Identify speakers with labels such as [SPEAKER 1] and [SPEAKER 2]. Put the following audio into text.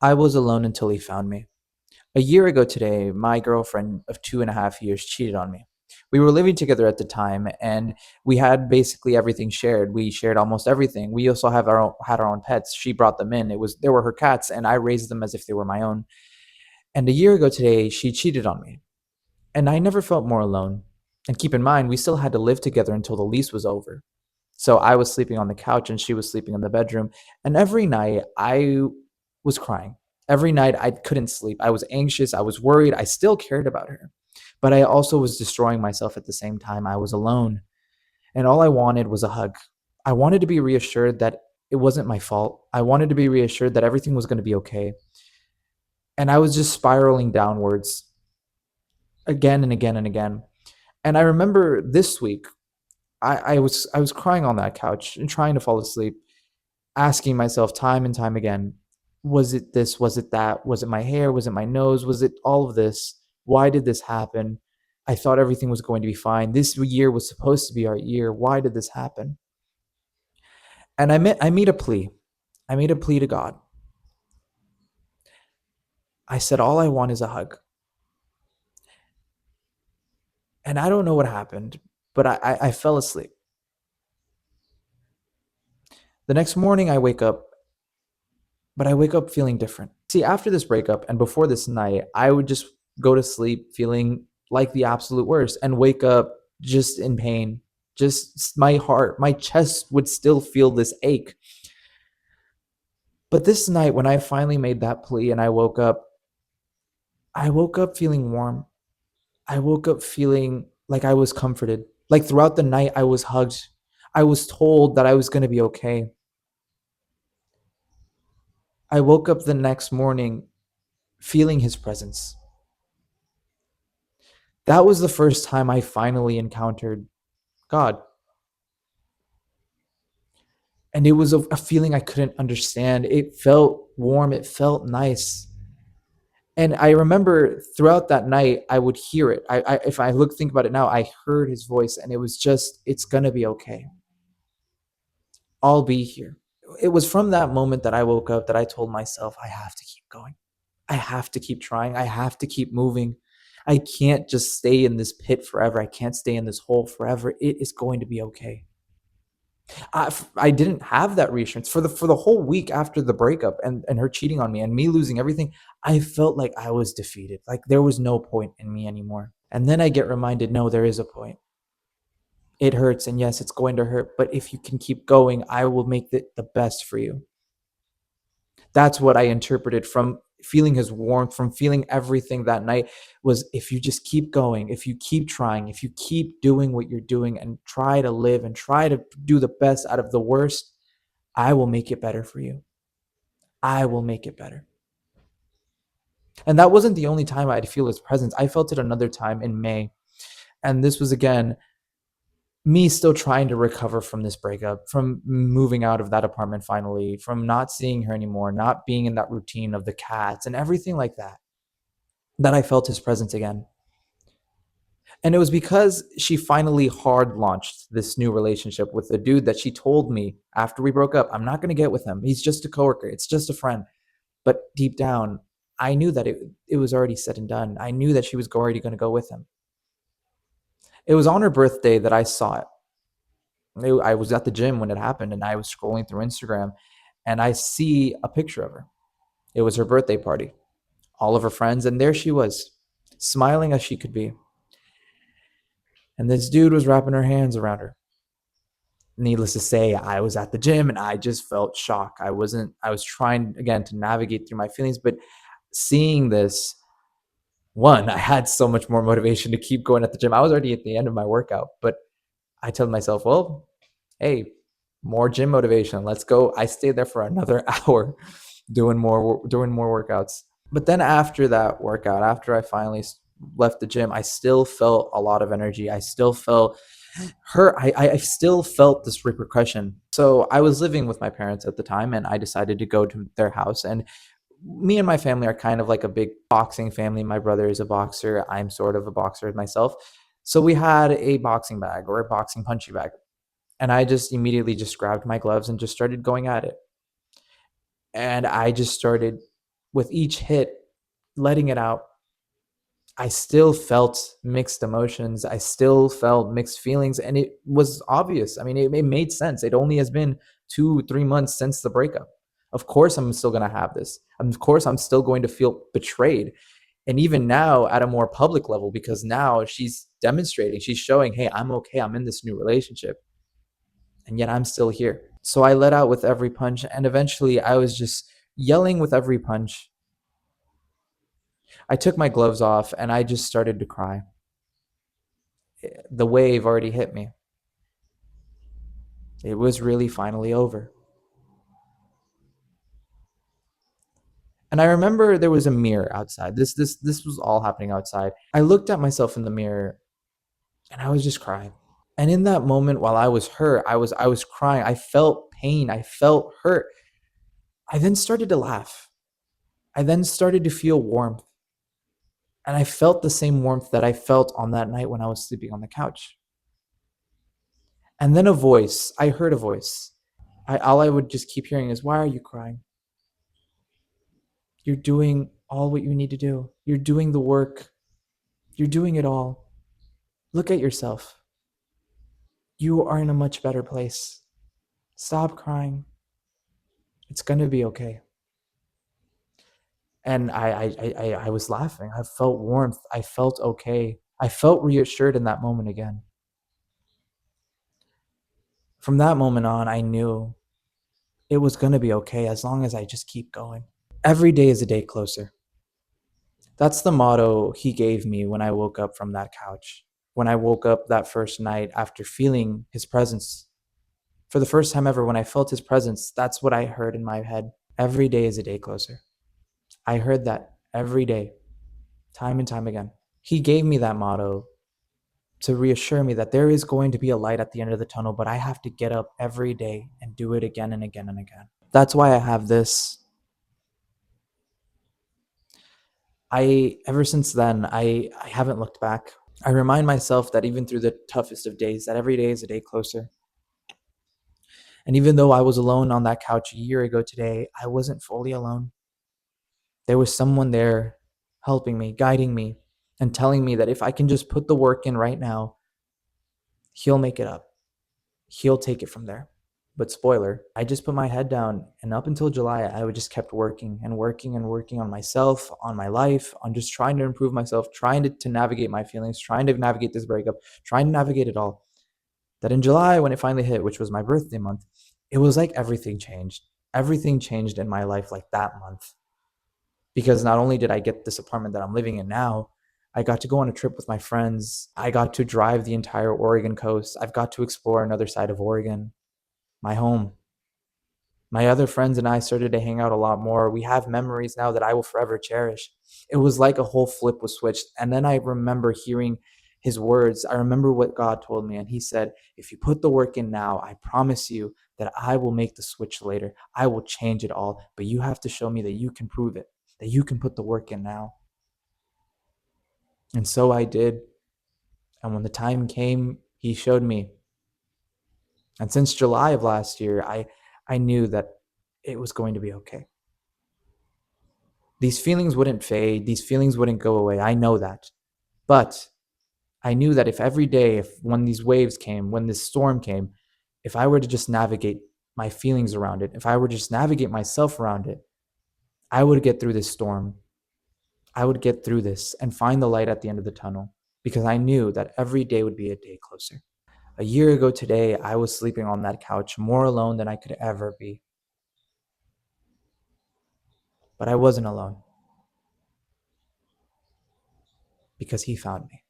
[SPEAKER 1] I was alone until he found me. A year ago today, my girlfriend of 2.5 years cheated on me. We were living together at the time, and we had basically everything shared. We shared almost everything. We also had our own pets. She brought them in. They were her cats, and I raised them as if they were my own. And a year ago today, she cheated on me, and I never felt more alone. And keep in mind, we still had to live together until the lease was over. So I was sleeping on the couch and she was sleeping in the bedroom. And every night I was crying. Every night I couldn't sleep. I was anxious. I was worried. I still cared about her. But I also was destroying myself at the same time. I was alone. And all I wanted was a hug. I wanted to be reassured that it wasn't my fault. I wanted to be reassured that everything was going to be okay. And I was just spiraling downwards again and again and again. And I remember this week, I was crying on that couch and trying to fall asleep, asking myself time and time again, was it this? Was it that? Was it my hair? Was it my nose? Was it all of this? Why did this happen? I thought everything was going to be fine. This year was supposed to be our year. Why did this happen? And I made a plea. I made a plea to God. I said, all I want is a hug. And I don't know what happened, but I fell asleep. The next morning I wake up, but I wake up feeling different. See, after this breakup and before this night, I would just go to sleep feeling like the absolute worst and wake up just in pain. Just my heart, my chest would still feel this ache. But this night, when I finally made that plea and I woke up feeling warm. I woke up feeling like I was comforted. Like throughout the night, I was hugged. I was told that I was going to be okay. I woke up the next morning feeling his presence. That was the first time I finally encountered God. And it was a feeling I couldn't understand. It felt warm, it felt nice. And I remember throughout that night, I would hear it. If I think about it now, I heard his voice, and it was just, it's gonna be okay. I'll be here. It was from that moment that I woke up that I told myself, I have to keep going. I have to keep trying. I have to keep moving. I can't just stay in this pit forever. I can't stay in this hole forever. It is going to be okay. I didn't have that reassurance for the whole week after the breakup and her cheating on me and me losing everything. I felt like I was defeated. Like there was no point in me anymore. And then I get reminded, no, there is a point. It hurts, and yes, it's going to hurt, but if you can keep going, I will make it the best for you. That's what I interpreted from feeling his warmth, from feeling everything that night, was if you just keep going, if you keep trying, if you keep doing what you're doing and try to live and try to do the best out of the worst, I will make it better for you. I will make it better. And that wasn't the only time I'd feel his presence. I felt it another time in May. And this was again me still trying to recover from this breakup, from moving out of that apartment finally, from not seeing her anymore, not being in that routine of the cats and everything like that, that I felt his presence again. And it was because she finally hard launched this new relationship with the dude that she told me after we broke up, I'm not going to get with him. He's just a coworker. It's just a friend. But deep down, I knew that it was already said and done. I knew that she was already going to go with him. It was on her birthday that I saw it. I was at the gym when it happened, and I was scrolling through Instagram, and I see a picture of her. It was her birthday party, all of her friends, and there she was, smiling as she could be. And this dude was wrapping her hands around her. Needless to say, I was at the gym and I just felt shock. I was trying again to navigate through my feelings, but seeing this, one, I had so much more motivation to keep going at the gym. I was already at the end of my workout, but I told myself, well, hey, more gym motivation. Let's go. I stayed there for another hour doing more workouts. But then after that workout, after I finally left the gym, I still felt a lot of energy. I still felt her. I still felt this repercussion. So I was living with my parents at the time, and I decided to go to their house. And me and my family are kind of like a big boxing family. My brother is a boxer. I'm sort of a boxer myself. So we had a boxing bag or a boxing punchy bag. And I just immediately just grabbed my gloves and just started going at it. And I just started with each hit, letting it out, I still felt mixed emotions. I still felt mixed feelings, and it was obvious. I mean, it made sense. It only has been 2, 3 months since the breakup. Of course, I'm still going to have this. Of course, I'm still going to feel betrayed. And even now, at a more public level, because now she's demonstrating, she's showing, hey, I'm okay. I'm in this new relationship. And yet I'm still here. So I let out with every punch. And eventually, I was just yelling with every punch. I took my gloves off and I just started to cry. The wave already hit me. It was really finally over. And I remember there was a mirror outside. This was all happening outside. I looked at myself in the mirror and I was just crying. And in that moment while I was hurt, I was crying. I felt pain. I felt hurt. I then started to laugh. I then started to feel warmth. And I felt the same warmth that I felt on that night when I was sleeping on the couch. And then a voice, I heard a voice. All I would just keep hearing is, why are you crying? You're doing all what you need to do. You're doing the work. You're doing it all. Look at yourself. You are in a much better place. Stop crying. It's going to be okay. And I was laughing. I felt warmth. I felt okay. I felt reassured in that moment again. From that moment on, I knew it was going to be okay as long as I just keep going. Every day is a day closer. That's the motto he gave me when I woke up from that couch. When I woke up that first night after feeling his presence. For the first time ever, when I felt his presence, that's what I heard in my head. Every day is a day closer. I heard that every day, time and time again. He gave me that motto to reassure me that there is going to be a light at the end of the tunnel, but I have to get up every day and do it again and again and again. That's why I have this. Ever since then, I haven't looked back. I remind myself that even through the toughest of days, that every day is a day closer. And even though I was alone on that couch a year ago today, I wasn't fully alone. There was someone there helping me, guiding me, and telling me that if I can just put the work in right now, he'll make it up. He'll take it from there. But spoiler, I just put my head down, and up until July, I would just kept working and working and working on myself, on my life, on just trying to improve myself, trying to navigate my feelings, trying to navigate this breakup, trying to navigate it all. That in July, when it finally hit, which was my birthday month, it was like everything changed. Everything changed in my life like that month. Because not only did I get this apartment that I'm living in now, I got to go on a trip with my friends. I got to drive the entire Oregon coast. I've got to explore another side of Oregon, my home. My other friends and I started to hang out a lot more. We have memories now that I will forever cherish. It was like a whole flip was switched. And then I remember hearing his words. I remember what God told me. And he said, if you put the work in now, I promise you that I will make the switch later. I will change it all. But you have to show me that you can prove it, that you can put the work in now. And so I did. And when the time came, he showed me. And since July of last year, I knew that it was going to be okay. These feelings wouldn't fade. These feelings wouldn't go away. I know that. But I knew that if every day, if when these waves came, when this storm came, if I were to just navigate my feelings around it, if I were to just navigate myself around it, I would get through this storm. I would get through this and find the light at the end of the tunnel because I knew that every day would be a day closer. A year ago today, I was sleeping on that couch more alone than I could ever be. But I wasn't alone because he found me.